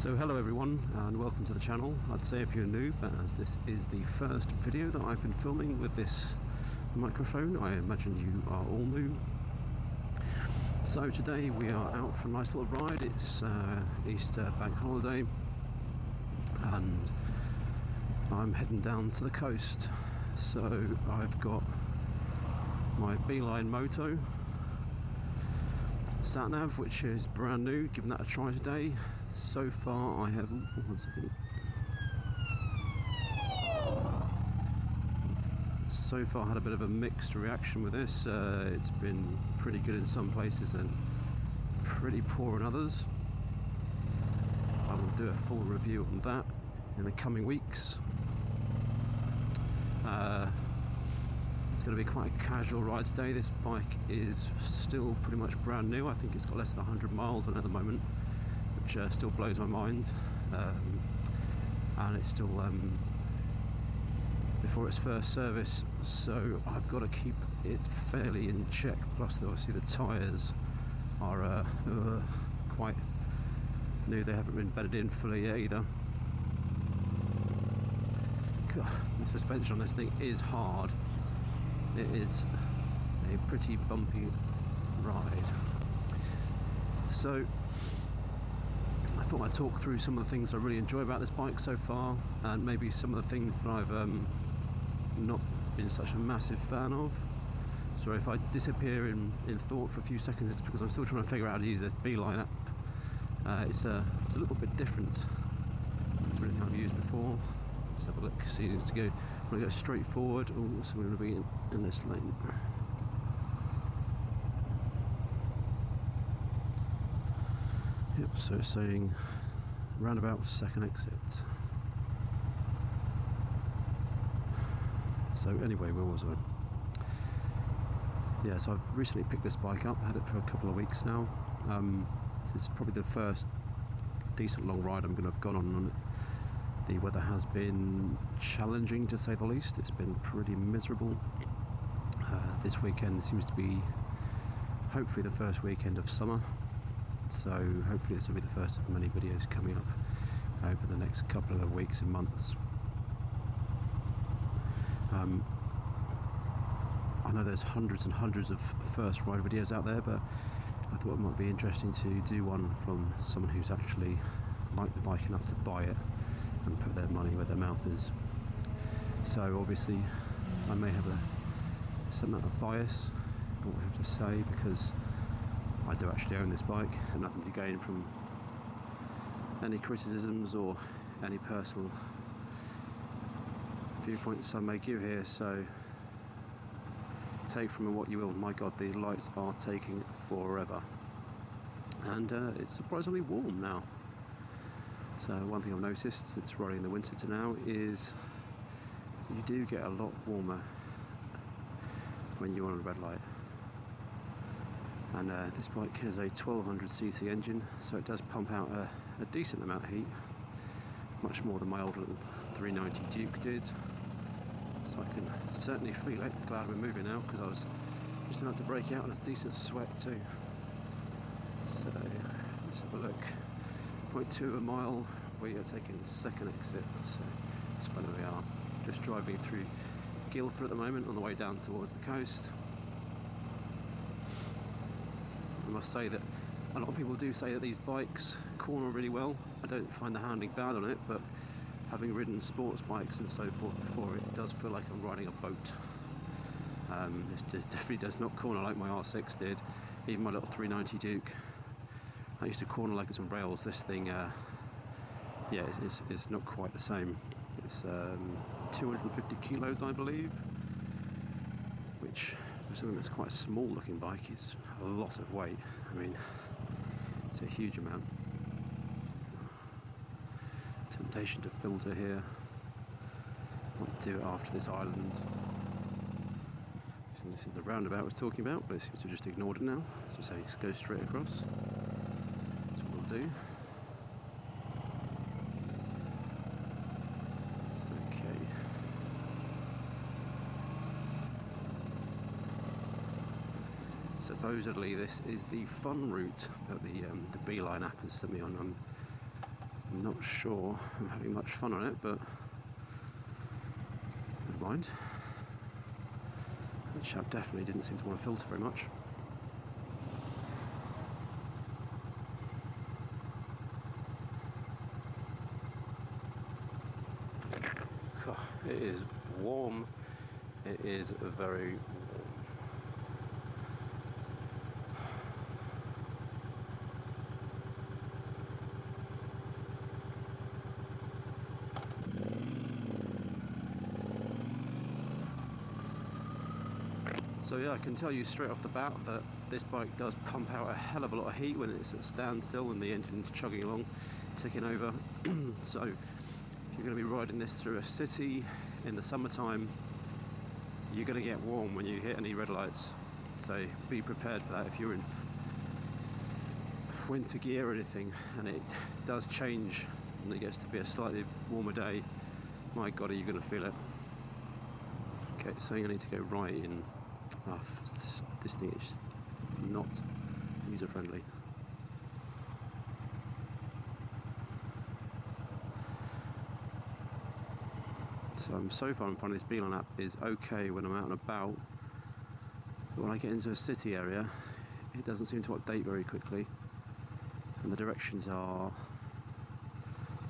So hello everyone and welcome to the channel. I'd say if you're new, but as this is the first video that I've been filming with this microphone, I imagine you are all new. So today we are out for a nice little ride. It's Easter bank holiday and I'm heading down to the coast. So I've got my Beeline Moto sat-nav, which is brand new, giving that a try today. So far I have, one second. So far had a bit of a mixed reaction with this. It's been pretty good in some places and pretty poor in others. I will do a full review on that in the coming weeks. It's going to be quite a casual ride today. This bike is still pretty much brand new. I think it's got less than 100 miles on it at the moment, which still blows my mind. And it's still before its first service, so I've got to keep it fairly in check. Plus obviously the tyres are quite new. They haven't been bedded in fully yet either. God, the suspension on this thing is hard. It is a pretty bumpy ride. So I thought I'd talk through some of the things I really enjoy about this bike so far, and maybe some of the things that I've not been such a massive fan of. So if I disappear in thought for a few seconds, it's because I'm still trying to figure out how to use this Beeline app. It's a little bit different to anything I've used before. Let's have a look. Seems to go. I'm going to go straight forward. Oh, so we're going to be in this lane. Yep. So it's saying roundabout second exit. So anyway, where was I? Yeah. So I've recently picked this bike up. I had it for a couple of weeks now. This is probably the first decent long ride I'm going to have gone on it. The weather has been challenging, to say the least. It's been pretty miserable. This weekend seems to be hopefully the first weekend of summer, so hopefully this will be the first of many videos coming up over the next couple of weeks and months. I know there's hundreds and hundreds of first ride videos out there, but I thought it might be interesting to do one from someone who's actually liked the bike enough to buy it and put their money where their mouth is. So obviously I may have some amount of bias in what I have to say, because I do actually own this bike and nothing to gain from any criticisms or any personal viewpoints I may give here. So take from it what you will. My god, the lights are taking forever, and it's surprisingly warm now. So one thing I've noticed since riding in the winter to now is you do get a lot warmer when you're on a red light. And this bike has a 1200cc engine, so it does pump out a decent amount of heat, much more than my old little 390 Duke did. So I can certainly feel it. Glad we're moving now, because I was just about to break out in a decent sweat too. So let's have a look. 0.2 of a mile, we are taking the second exit, so it's funny we are just driving through Guildford at the moment on the way down towards the coast. I must say that a lot of people do say that these bikes corner really well. I don't find the handling bad on it, but having ridden sports bikes and so forth before, it does feel like I'm riding a boat. This definitely does not corner like my R6 did, even my little 390 Duke. I used to corner like it's on rails. This thing, yeah, it's not quite the same. It's 250 kilos, I believe, which for something that's quite a small looking bike is a lot of weight. I mean, it's a huge amount. Temptation to filter here. Might do it after this island. And this is the roundabout I was talking about, but it seems to have just ignored it now. Just saying, go straight across. Do. Okay. Supposedly this is the fun route that the Beeline app has sent me on. I'm I'm not sure I'm having much fun on it, but never mind. That chap definitely didn't seem to want to filter very much. God, it is warm. It is very warm. So yeah, I can tell you straight off the bat that this bike does pump out a hell of a lot of heat when it's at standstill and the engine's chugging along, ticking over. So if you're going to be riding this through a city in the summertime, you're going to get warm when you hit any red lights. So be prepared for that if you're in winter gear or anything, and it does change and it gets to be a slightly warmer day. My God, are you going to feel it? Okay, so you need to go right in. Oh, this thing is not user friendly. So far I'm finding this Beeline app is okay when I'm out and about, but when I get into a city area it doesn't seem to update very quickly, and the directions are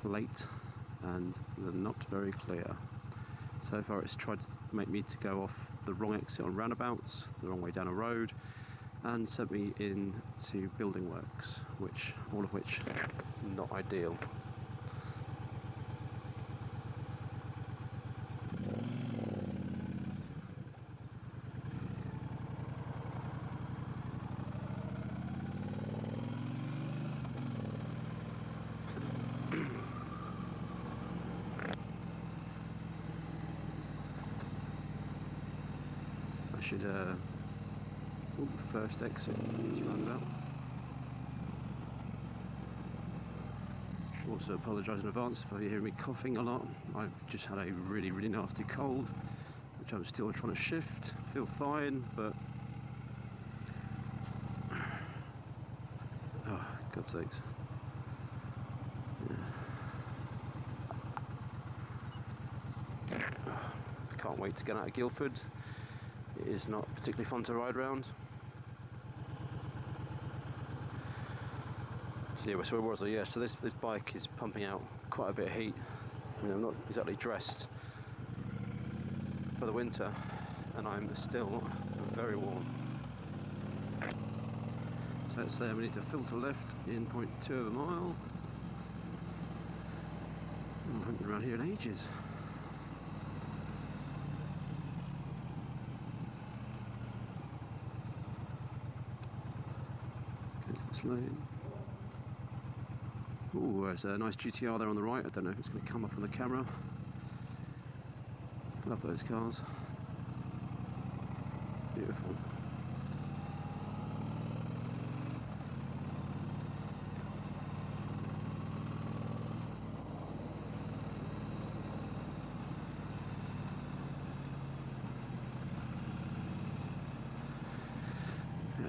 late and they're not very clear. So far it's tried to make me to go off the wrong exit on roundabouts, the wrong way down a road, and sent me into building works, all of which not ideal. I should first exit this roundabout. Should also apologise in advance for you hearing me coughing a lot. I've just had a really nasty cold, which I'm still trying to shift. I feel fine, but oh, God's sakes. Yeah. I can't wait to get out of Guildford. It is not particularly fun to ride around. So yeah, so where was I? Yeah, so this bike is pumping out quite a bit of heat. I mean, I'm not exactly dressed for the winter, and I'm still very warm. So let's say we need to filter left in 0.2 of a mile. I haven't been around here in ages. Lane. Oh, there's a nice GTR there on the right. I don't know if it's going to come up on the camera. Love those cars. Beautiful.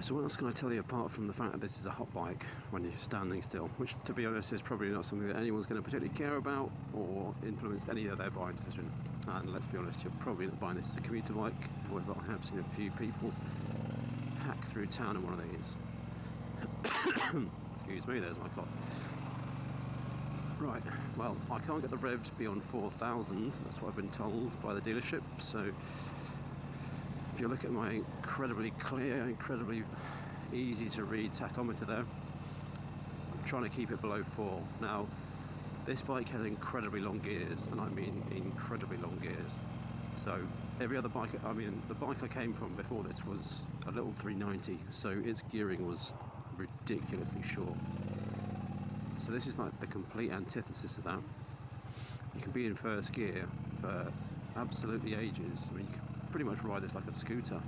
So what else can I tell you apart from the fact that this is a hot bike when you're standing still, which to be honest is probably not something that anyone's going to particularly care about or influence any of their buying decision. And let's be honest, you're probably not buying this as a commuter bike. However, I have seen a few people hack through town in one of these. Excuse me, there's my cough. Right, well, I can't get the revs beyond 4,000, that's what I've been told by the dealership, so if you look at my incredibly clear, incredibly easy to read tachometer there, I'm trying to keep it below 4. Now, this bike has incredibly long gears, and I mean incredibly long gears. So every other bike, I mean the bike I came from before this was a little 390, so its gearing was ridiculously short. So this is like the complete antithesis of that. You can be in first gear for absolutely ages. I mean, you can pretty much ride this like a scooter.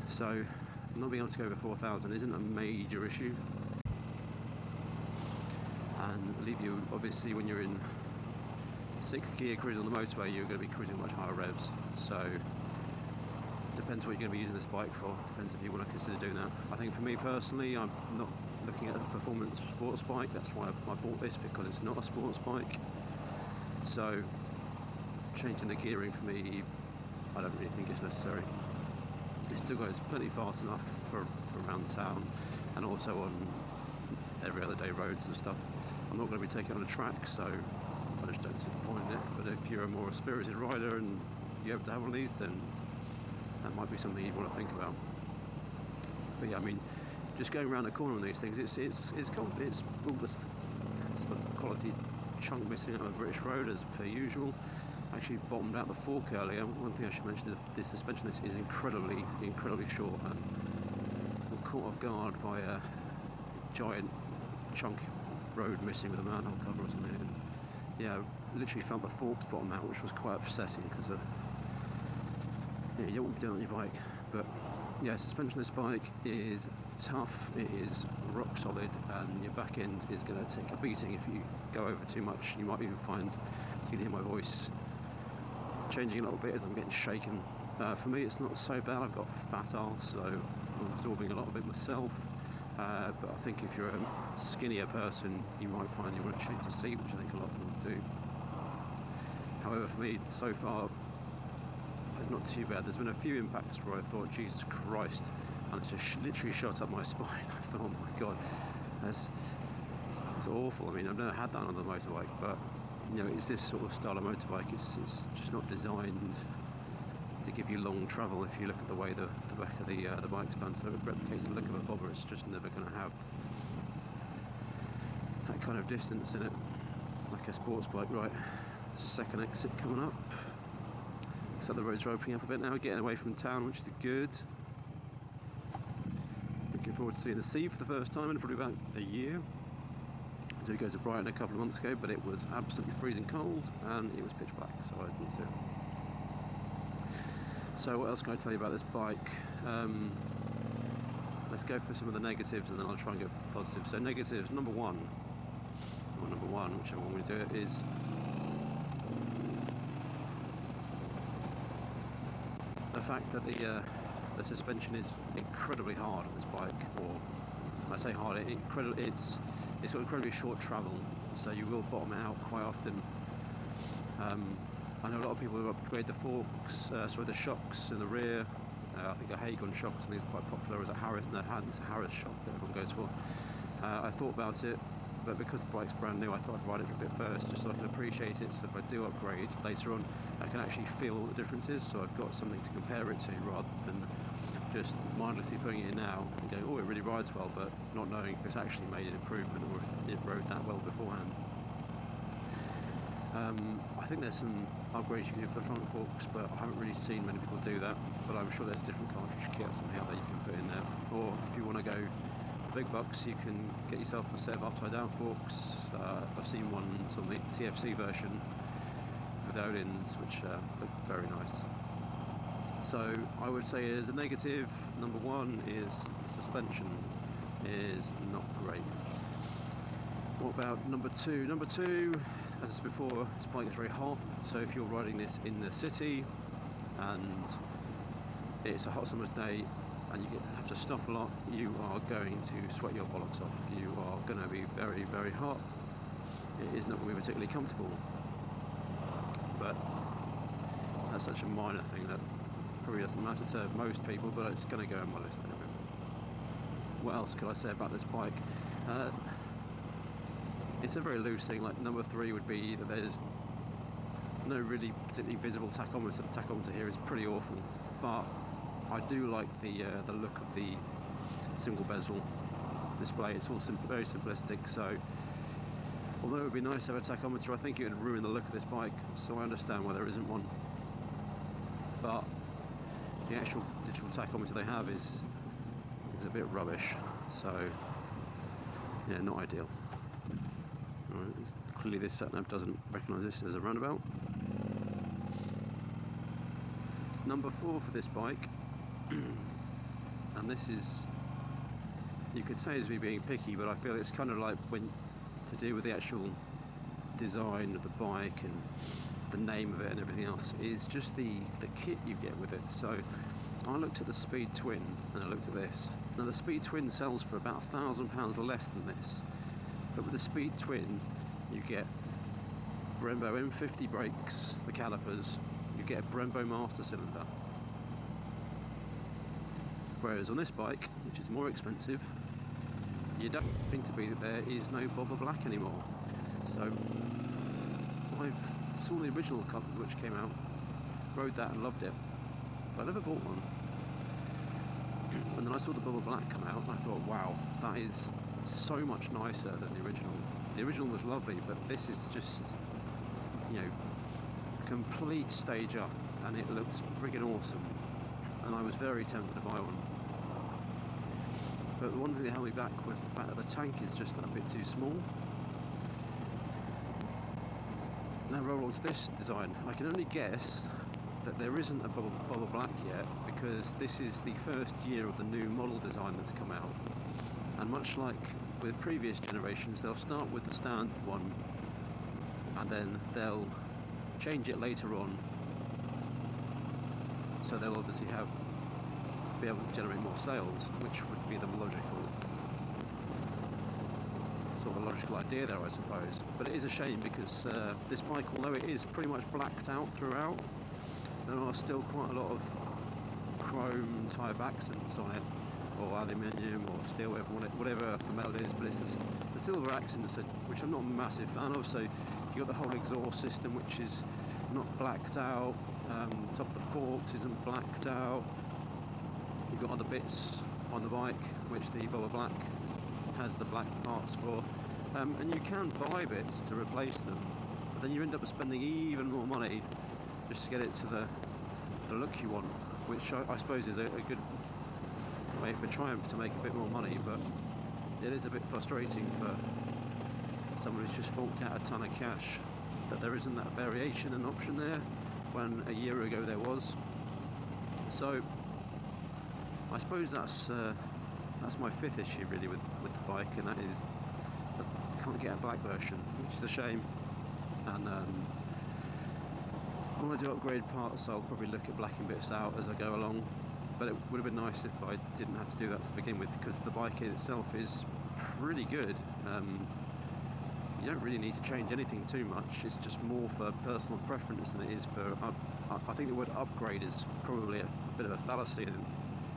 So not being able to go over 4,000 isn't a major issue. And leave you, obviously, when you're in 6th gear cruising on the motorway, you're going to be cruising much higher revs. So depends what you're going to be using this bike for. Depends if you want to consider doing that. I think for me personally, I'm not looking at a performance sports bike. That's why I bought this, because it's not a sports bike. So changing the gearing for me, I don't really think it's necessary. It still goes plenty fast enough for around town, and also on every other day roads and stuff. I'm not going to be taking it on a track, so I just don't see the point in it. But if you're a more spirited rider and you have to have one of these, then that might be something you want to think about. But yeah, I mean, just going around the corner on these things, it's all the quality chunk missing on a British road as per usual. Actually bottomed out the fork earlier. One thing I should mention is the suspension is incredibly short, and I'm caught off guard by a giant chunk of road missing with a manhole cover or something. And yeah, literally felt the forks bottom out, which was quite upsetting, because yeah, you don't want to be doing it on your bike. But yeah, suspension of this bike is tough, it is rock solid, and your back end is going to take a beating if you go over too much. You might even find you can hear my voice changing a little bit as I'm getting shaken. For me, it's not so bad. I've got fat arse, so I'm absorbing a lot of it myself. But I think if you're a skinnier person, you might find you want to change the seat, which I think a lot of people do. However, for me, so far, it's not too bad. There's been a few impacts where I thought, Jesus Christ, and it's just literally shot up my spine. I thought, oh my God, it's awful. I mean, I've never had that on the motorbike, but you know, it's this sort of style of motorbike. It's just not designed to give you long travel. If you look at the way the back of the bike's done, so it replicates the look of a bobber. It's just never going to have that kind of distance in it, like a sports bike. Right, second exit coming up. So the roads are opening up a bit now, getting away from town, which is good. Looking forward to seeing the sea for the first time in probably about a year. So we go to Brighton a couple of months ago, but it was absolutely freezing cold and it was pitch black, so I didn't see it. So what else can I tell you about this bike? Let's go for some of the negatives and then I'll try and get positive. So negatives, number one, whichever one we do it, is the fact that the suspension is incredibly hard on this bike. Or I say hard, it's got incredibly short travel, so you will bottom it out quite often. I know a lot of people who upgrade the forks, the shocks in the rear. I think a Hagon shocks, I think, is quite popular as a Harris. No, it's a Harris shock that everyone goes for. I thought about it, but because the bike's brand new, I thought I'd ride it for a bit first, just so I can appreciate it. So if I do upgrade later on, I can actually feel what the difference is. So I've got something to compare it to, rather than just mindlessly putting it in now and going, oh, it really rides well, but not knowing if it's actually made an improvement or if it rode that well beforehand. I think there's some upgrades you can do for the front forks, but I haven't really seen many people do that. But I'm sure there's different cartridge kits and how that you can put in there. Or if you want to go big bucks, you can get yourself a set of upside down forks. I've seen ones on the TFC version with Ohlins, which look very nice. So I would say as a negative, number one is the suspension is not great. What about number two? Number two, as I said before, this bike is very hot, so if you're riding this in the city and it's a hot summer's day and you have to stop a lot, you are going to sweat your bollocks off. You are going to be very, very hot. It is not going to be particularly comfortable, but that's such a minor thing that probably doesn't matter to most people, but it's going to go on my list anyway. What else could I say about this bike? It's a very loose thing. Like number three would be that there's no really particularly visible tachometer. The tachometer here is pretty awful, but I do like the look of the single bezel display. It's all very simplistic, so although it would be nice to have a tachometer, I think it would ruin the look of this bike, so I understand why there isn't one. But the actual digital tachometer they have is a bit rubbish, so yeah, not ideal. Right. Clearly this sat-nav doesn't recognise this as a roundabout. Number four for this bike, and this is, you could say is me being picky, but I feel it's kind of like when to do with the actual design of the bike and the name of it and everything else, is just the kit you get with it. So I looked at the Speed Twin and I looked at this. Now the Speed Twin sells for about £1,000 less than this, but with the Speed Twin you get Brembo M50 brakes, the calipers, you get a Brembo master cylinder. Whereas on this bike, which is more expensive, you don't seem to be that there is no Bobber Black anymore. So I saw the original Cup which came out, rode that and loved it, but I never bought one. And then I saw the Bobber Black come out and I thought, wow, that is so much nicer than the original. The original was lovely, but this is just, you know, complete stage up, and it looks friggin' awesome. And I was very tempted to buy one. But the one thing that held me back was the fact that the tank is just that bit too small. Now roll on to this design. I can only guess that there isn't a Bobber Black yet, because this is the first year of the new model design that's come out. And much like with previous generations, they'll start with the standard one and then they'll change it later on. So they'll obviously be able to generate more sales, which would be the logical idea there, I suppose. But it is a shame because this bike, although it is pretty much blacked out throughout, there are still quite a lot of chrome type accents on it, or aluminium or steel, whatever the metal is, but it's the silver accents, which I'm not a massive fan of. So you've got the whole exhaust system, which is not blacked out, the top of the forks isn't blacked out, you've got other bits on the bike which the Bobber Black has the black parts for, and you can buy bits to replace them, but then you end up spending even more money just to get it to the look you want, which I suppose is a good way for Triumph to make a bit more money, but it is a bit frustrating for someone who's just forked out a ton of cash that there isn't that variation and option there when a year ago there was. So I suppose that's my fifth issue really with the bike, and that is that I can't get a black version, which is a shame. And when I do upgrade parts, I'll probably look at blacking bits out as I go along, but it would have been nice if I didn't have to do that to begin with, because the bike in itself is pretty good. You don't really need to change anything too much, it's just more for personal preference than it is for I think the word upgrade is probably a bit of a fallacy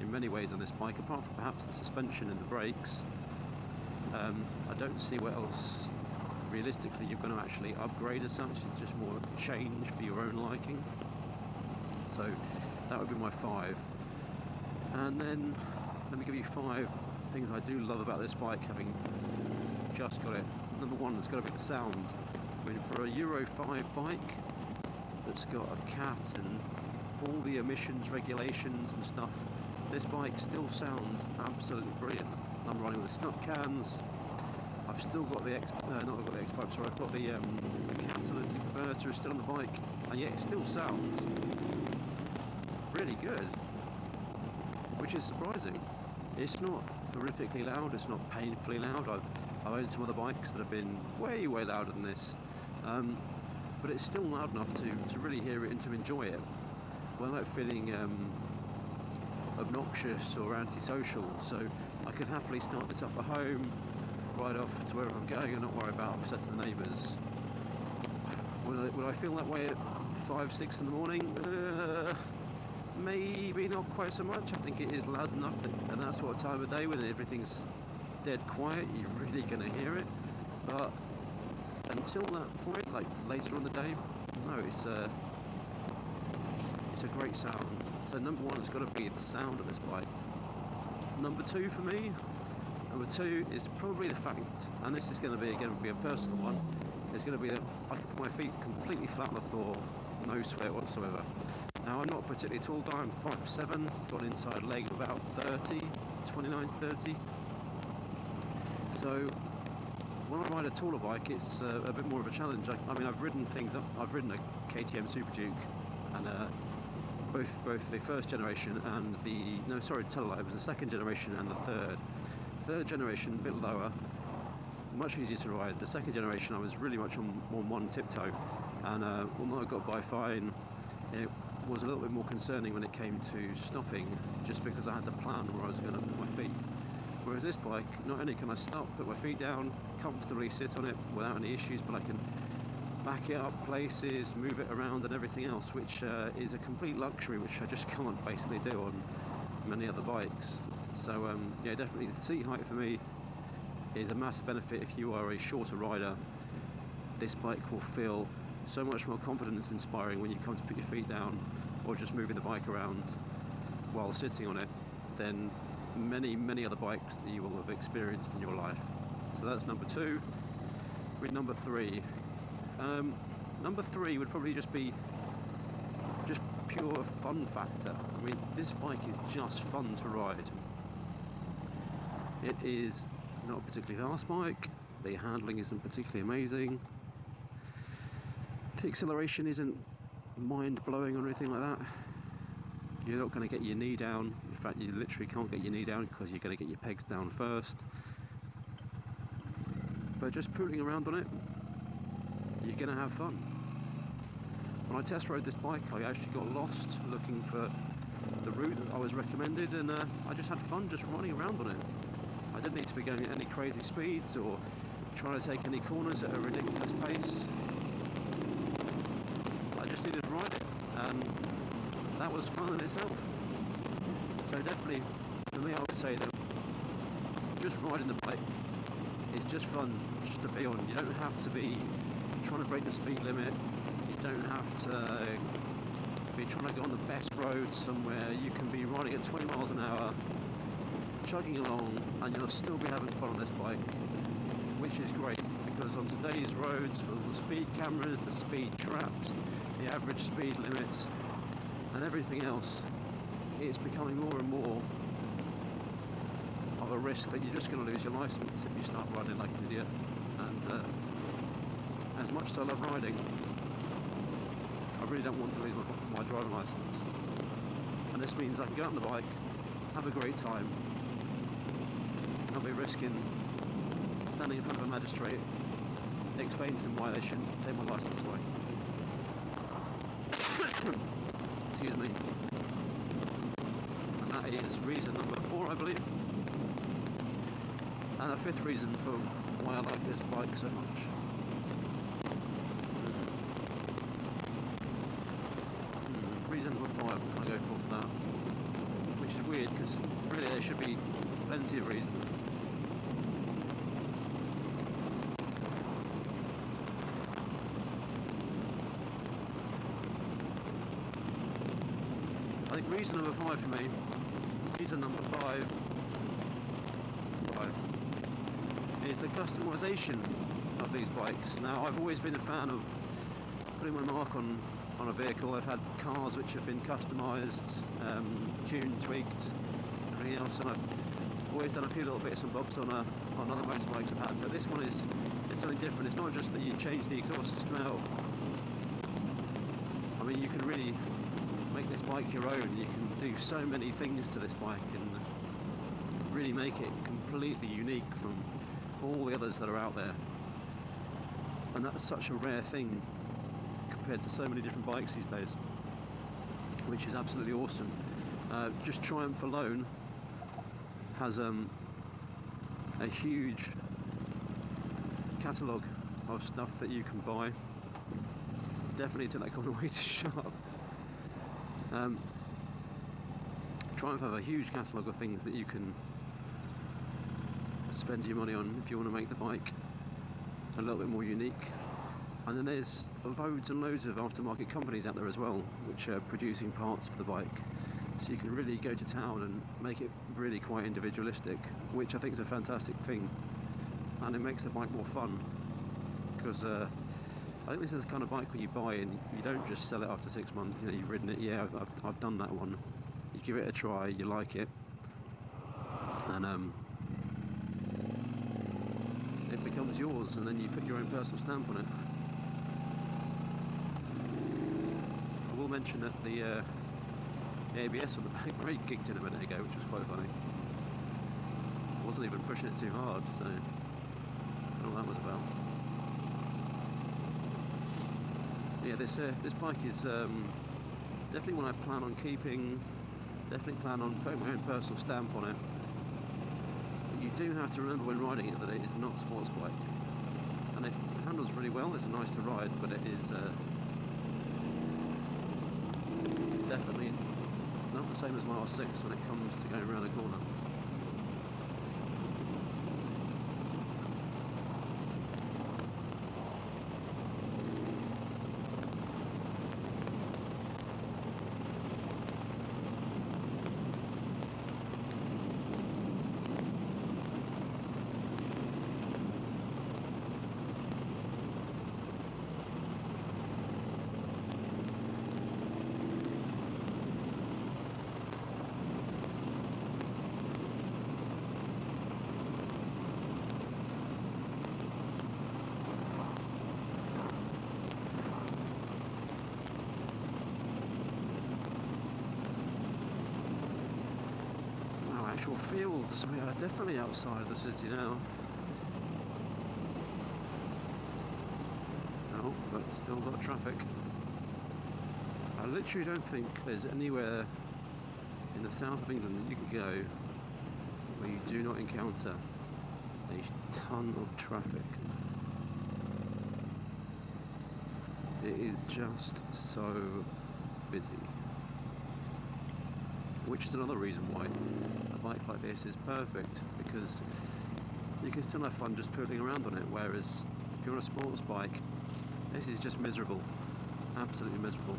in many ways on this bike, apart from perhaps the suspension and the brakes. I don't see what else realistically you're going to actually upgrade as such. It's just more change for your own liking. So that would be my 5. And then let me give you 5 things I do love about this bike, having just got it. Number 1, it's got to be the sound. I mean, for a Euro 5 bike that's got a CAT and all the emissions regulations and stuff, this bike still sounds absolutely brilliant. I'm running with snut cans. I've still got the I've got the catalytic converter still on the bike, and yet it still sounds really good, which is surprising. It's not horrifically loud, it's not painfully loud. I've owned some other bikes that have been way louder than this, but it's still loud enough to really hear it and to enjoy it without feeling obnoxious or antisocial. So I could happily start this up at home, ride off to wherever I'm going and not worry about upsetting the neighbours. Would I feel that way at 5-6 in the morning? Maybe not quite so much. I think it is loud enough, and that's what time of day when everything's dead quiet, you're really going to hear it. But until that point, like later on the day, no, it's a great sound. So number 1 has got to be the sound of this bike. Number 2 for me, number 2 is probably the fact, and this is going to be a personal one, it's going to be that I can put my feet completely flat on the floor, no sweat whatsoever. Now, I'm not a particularly tall guy, I'm 5'7", I've got an inside leg of about 29, 30. So when I ride a taller bike, it's a bit more of a challenge. I mean, I've ridden a KTM Super Duke, and both the first generation and it was the second generation and the third generation, a bit lower, much easier to ride. The second generation I was really much on one tiptoe, and although I got by fine, was a little bit more concerning when it came to stopping, just because I had to plan where I was going to put my feet. Whereas this bike, not only can I stop, put my feet down, comfortably sit on it without any issues, but I can back it up places, move it around and everything else, which is a complete luxury, which I just can't basically do on many other bikes. So yeah, definitely the seat height for me is a massive benefit. If you are a shorter rider, this bike will feel so much more confidence inspiring when you come to put your feet down or just moving the bike around while sitting on it than many other bikes that you will have experienced in your life. So that's number 2. With number 3, number 3 would probably just be just pure fun factor. I mean, this bike is just fun to ride. It is not a particularly fast bike, the handling isn't particularly amazing, the acceleration isn't mind-blowing or anything like that. You're not going to get your knee down. In fact, you literally can't get your knee down because you're going to get your pegs down first. But just pooling around on it, you're going to have fun. When I test rode this bike, I actually got lost looking for the route that I was recommended, and I just had fun just running around on it. I didn't need to be going at any crazy speeds or trying to take any corners at a ridiculous pace. I just needed to ride it, and that was fun in itself. So definitely, for me, I would say that just riding the bike is just fun just to be on. You don't have to be trying to break the speed limit. You don't have to be trying to go on the best road somewhere. You can be riding at 20 miles an hour, chugging along, and you'll still be having fun on this bike, which is great, because on today's roads, with all the speed cameras, the speed traps, the average speed limits, and everything else, it's becoming more and more of a risk that you're just going to lose your license if you start riding like an idiot. And as much as I love riding, I really don't want to lose my driving license. And this means I can go out on the bike, have a great time, not be risking standing in front of a magistrate, explaining to them why they shouldn't take my license away. Excuse me. And that is reason number 4, I believe. And a 5th reason for why I like this bike so much. Reason number 5, what can I go for that? Which is weird, because really there should be plenty of reasons. I think reason number 5 for me, reason number 5 is the customisation of these bikes. Now, I've always been a fan of putting my mark on a vehicle. I've had cars which have been customised, tuned, tweaked, everything else, and I've always done a few little bits and bobs on other motorbikes I've had. But this one it's something different. It's not just that you change the exhaust system out. I mean, you can really make this bike your own. You can do so many things to this bike and really make it completely unique from all the others that are out there. And that's such a rare thing compared to so many different bikes these days, which is absolutely awesome. Just Triumph alone has a huge catalogue of stuff that you can buy. Definitely to that kind of way to shop. Triumph have a huge catalogue of things that you can spend your money on if you want to make the bike a little bit more unique. And then there's loads and loads of aftermarket companies out there as well, which are producing parts for the bike. So you can really go to town and make it really quite individualistic, which I think is a fantastic thing. And it makes the bike more fun, because I think this is the kind of bike where you buy and you don't just sell it after 6 months. You know, you've ridden it, yeah, I've done that one. You give it a try, you like it, and it becomes yours, and then you put your own personal stamp on it. I will mention that the ABS on the back brake kicked in a minute ago, which was quite funny. I wasn't even pushing it too hard, so I don't know what that was about. Yeah, this bike is Definitely one I plan on keeping. Definitely plan on putting my own personal stamp on it. But you do have to remember when riding it that it is not a sports bike. And it handles really well, it's nice to ride, but it is definitely not the same as my R6 when it comes to going around a corner. Actual fields, we are definitely outside the city now. Oh, but still got traffic. I literally don't think there's anywhere in the south of England that you can go where you do not encounter a ton of traffic. It is just so busy. Which is another reason why a bike like this is perfect, because you can still have fun just pootling around on it, whereas if you're on a sports bike, this is just miserable, absolutely miserable.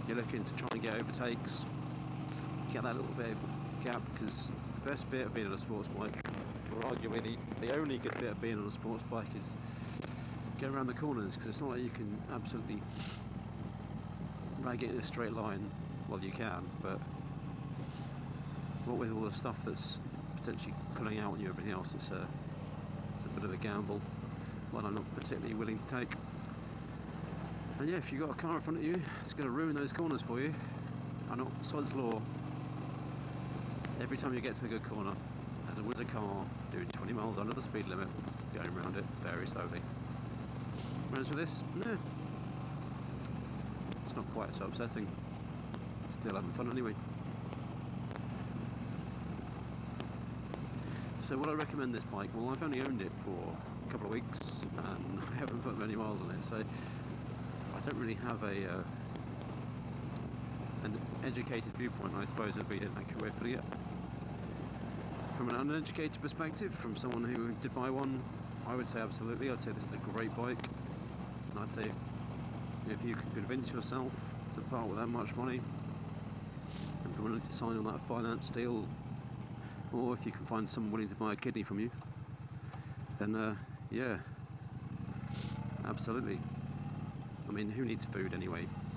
You're looking to try and get overtakes, get that little bit of gap, because the best bit of being on a sports bike, or arguably the only good bit of being on a sports bike, is going around the corners, because it's not like you can absolutely drag it in a straight line. Well, you can, but what with all the stuff that's potentially pulling out on you, everything else, it's a bit of a gamble, one I'm not particularly willing to take. And yeah, if you've got a car in front of you, it's going to ruin those corners for you. I know, Sod's Law, every time you get to a good corner, there's always a car doing 20 miles under the speed limit, going around it very slowly. Whereas with this, no, it's not quite so upsetting. Still having fun anyway. So would I recommend this bike? Well, I've only owned it for a couple of weeks and I haven't put many miles on it, so I don't really have an educated viewpoint, I suppose would be an accurate way of putting it. From an uneducated perspective, from someone who did buy one, I would say absolutely. I'd say this is a great bike, and I'd say if you can convince yourself to part with that much money and be willing to sign on that finance deal, or if you can find someone willing to buy a kidney from you, then yeah, absolutely. I mean, who needs food anyway?